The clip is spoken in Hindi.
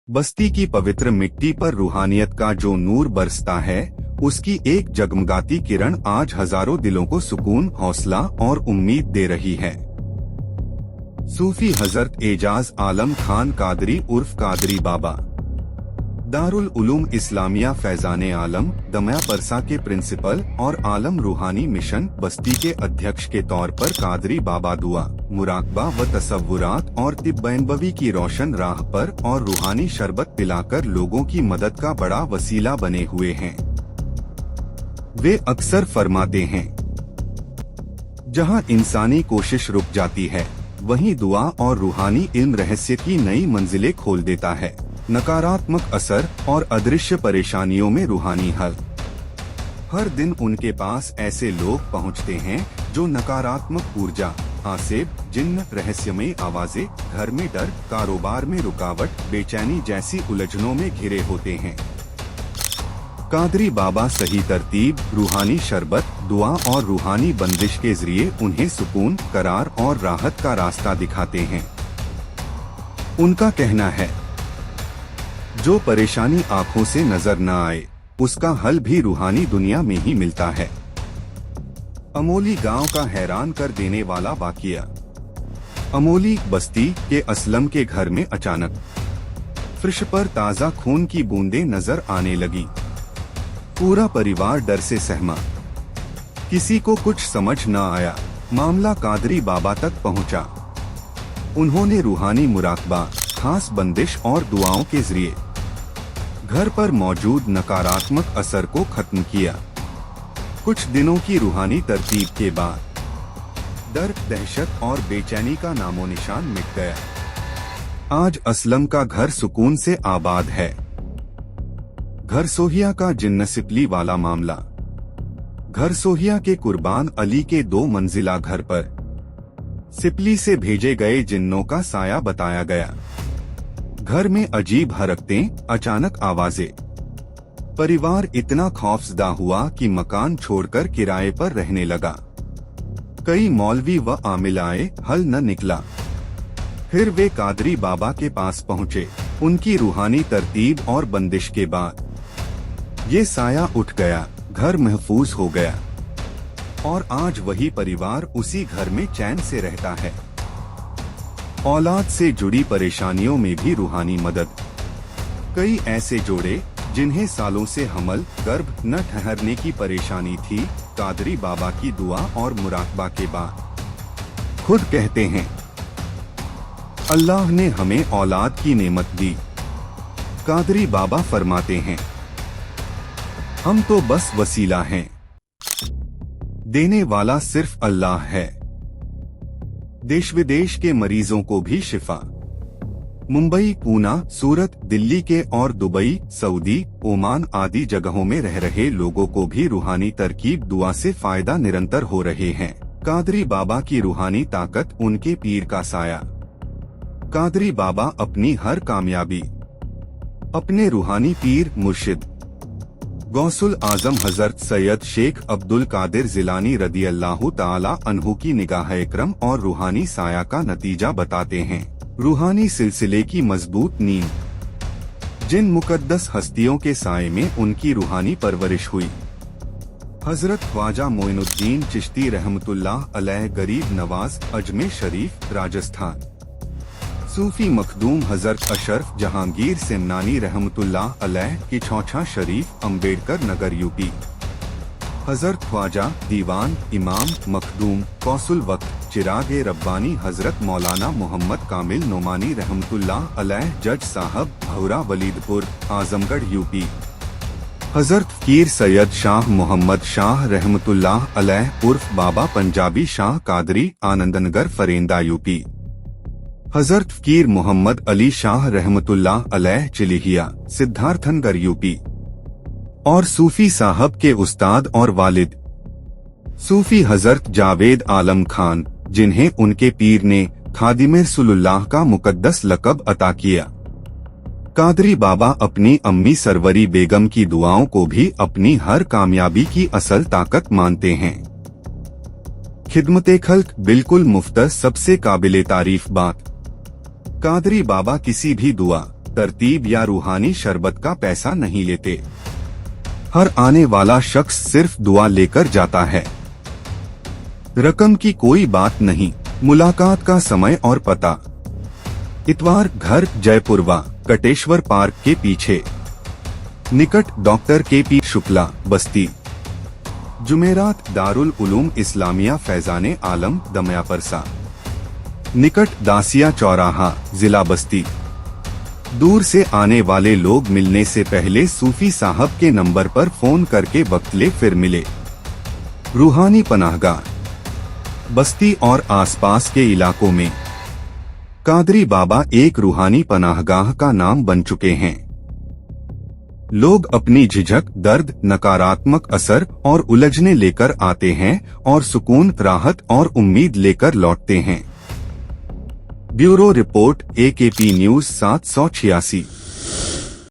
बस्ती की पवित्र मिट्टी पर रूहानियत का जो नूर बरसता है, उसकी एक जगमगाती किरण आज हजारों दिलों को सुकून, हौसला और उम्मीद दे रही है। सूफी हजरत एजाज आलम खान कादरी उर्फ कादरी बाबा दारुल उलूम इस्लामिया फैजाने आलम दमया परसा के प्रिंसिपल और आलम रूहानी मिशन बस्ती के अध्यक्ष के तौर पर कादरी बाबा दुआ, मुराकबा व तसव्वुरात और तिब्बैनबवी की रोशन राह पर और रूहानी शरबत पिलाकर लोगों की मदद का बड़ा वसीला बने हुए हैं। वे अक्सर फरमाते हैं, जहां इंसानी कोशिश रुक जाती है, वहीं दुआ और रूहानी इल्म रहस्य की नई मंजिलें खोल देता है। नकारात्मक असर और अदृश्य परेशानियों में रूहानी हल। हर दिन उनके पास ऐसे लोग पहुंचते हैं जो नकारात्मक ऊर्जा, आसेब, जिन्न, रहस्यमयी आवाजें, घर में डर, कारोबार में रुकावट, बेचैनी जैसी उलझनों में घिरे होते हैं। कादरी बाबा सही तरतीब, रूहानी शरबत, दुआ और रूहानी बंदिश के जरिए उन्हें सुकून, करार और राहत का रास्ता दिखाते हैं। उनका कहना है, जो परेशानी आंखों से नजर न आए, उसका हल भी रूहानी दुनिया में ही मिलता है। अमोली गांव का हैरान कर देने वाला वाकया। अमोली बस्ती के असलम के घर में अचानक फर्श पर ताजा खून की बूंदें नजर आने लगी। पूरा परिवार डर से सहमा। किसी को कुछ समझ न आया। मामला कादरी बाबा तक पहुंचा। उन्होंने रूहानी मुराकबा, खास बंदिश और दुआओं के जरिए घर पर मौजूद नकारात्मक असर को खत्म किया। कुछ दिनों की रूहानी तरतीब के बाद डर, दहशत और बेचैनी का नामो निशान मिट गया। आज असलम का घर सुकून से आबाद है। घर सोहिया का जिन्न सिपली वाला मामला। घर सोहिया के कुर्बान अली के 2 मंजिला घर पर सिपली से भेजे गए जिन्नों का साया बताया गया। घर में अजीब हरकतें, अचानक आवाजें। परिवार इतना खौफजदा हुआ कि मकान छोड़कर किराए पर रहने लगा। कई मौलवी व आमिल आए, हल न निकला। फिर वे कादरी बाबा के पास पहुँचे। उनकी रूहानी तरतीब और बंदिश के बाद ये साया उठ गया, घर महफूज हो गया और आज वही परिवार उसी घर में चैन से रहता है। औलाद से जुड़ी परेशानियों में भी रूहानी मदद। कई ऐसे जोड़े जिन्हें सालों से हमल, गर्भ न ठहरने की परेशानी थी, कादरी बाबा की दुआ और मुराकबा के बाद खुद कहते हैं, अल्लाह ने हमें औलाद की नेमत दी। कादरी बाबा फरमाते हैं, हम तो बस वसीला हैं, देने वाला सिर्फ अल्लाह है। देश विदेश के मरीजों को भी शिफा। मुंबई, पूना, सूरत, दिल्ली के और दुबई, सऊदी, ओमान आदि जगहों में रह रहे लोगों को भी रूहानी तरकीब दुआ से फायदा निरंतर हो रहे हैं। कादरी बाबा की रूहानी ताकत, उनके पीर का साया। कादरी बाबा अपनी हर कामयाबी अपने रूहानी पीर मुर्शिद गौसुल आजम हजरत सैयद शेख अब्दुल कादिर जिलानी रदी अल्लाहु ताला अन्हु की निगाह इकरम और रूहानी साया का नतीजा बताते हैं। रूहानी सिलसिले की मजबूत नींव। जिन मुकद्दस हस्तियों के साये में उनकी रूहानी परवरिश हुई। हजरत ख्वाजा मोइनुद्दीन चिश्ती रहमतुल्लाह अलैह गरीब नवाज, अजमेर शरीफ, राजस्थान। सूफी मखदूम हजरत अशरफ जहांगीर सिमनानी रहमतुल्लाह अलैह की छौछा शरीफ, अम्बेडकर नगर, यूपी। हजरत ख्वाजा दीवान इमाम मखदूम कौसुल वक्त चिराग रब्बानी हजरत मौलाना मोहम्मद कामिल नोमानी रहमतुल्लाह अलैह जज साहब, भौरा वलीदपुर, आजमगढ़, यूपी। हजरत फकीर सैयद शाह मोहम्मद शाह रहमतुल्लाह अलैह उर्फ बाबा पंजाबी शाह कादरी, आनंदनगर, फरेंदा, यूपी। हजरत फकीर मोहम्मद अली शाह रहमतुल्लाह अलैह चिलिहिया, सिद्धार्थनगर, यूपी। और सूफी साहब के उस्ताद और वालिद सूफी हजरत जावेद आलम खान, जिन्हें उनके पीर ने खादिमे रसूलुल्लाह का मुकद्दस लक़ब अता किया। कादरी बाबा अपनी अम्मी सरवरी बेगम की दुआओं को भी अपनी हर कामयाबी की असल ताकत मानते हैं। खिदमते खल्क बिल्कुल मुफ्त, सबसे काबिले तारीफ बात। कादरी बाबा किसी भी दुआ, तरतीब या रूहानी शरबत का पैसा नहीं लेते। हर आने वाला शख्स सिर्फ दुआ लेकर जाता है। रकम की कोई बात नहीं। मुलाकात का समय और पता: इतवार, घर जयपुरवा, कटेश्वर पार्क के पीछे, निकट डॉक्टर KP शुक्ला, बस्ती। जुमेरात, दारुल उलूम इस्लामिया फैजाने आलम, दमयापरसा, निकट दासिया चौराहा, जिला बस्ती। दूर से आने वाले लोग मिलने से पहले सूफी साहब के नंबर पर फोन करके वक्त ले फिर मिले। रूहानी पनाहगाह: बस्ती और आसपास के इलाकों में कादरी बाबा एक रूहानी पनाहगाह का नाम बन चुके हैं। लोग अपनी झिझक, दर्द, नकारात्मक असर और उलझने लेकर आते हैं और सुकून, राहत और उम्मीद लेकर लौटते हैं। Bureau report, AKP news 786।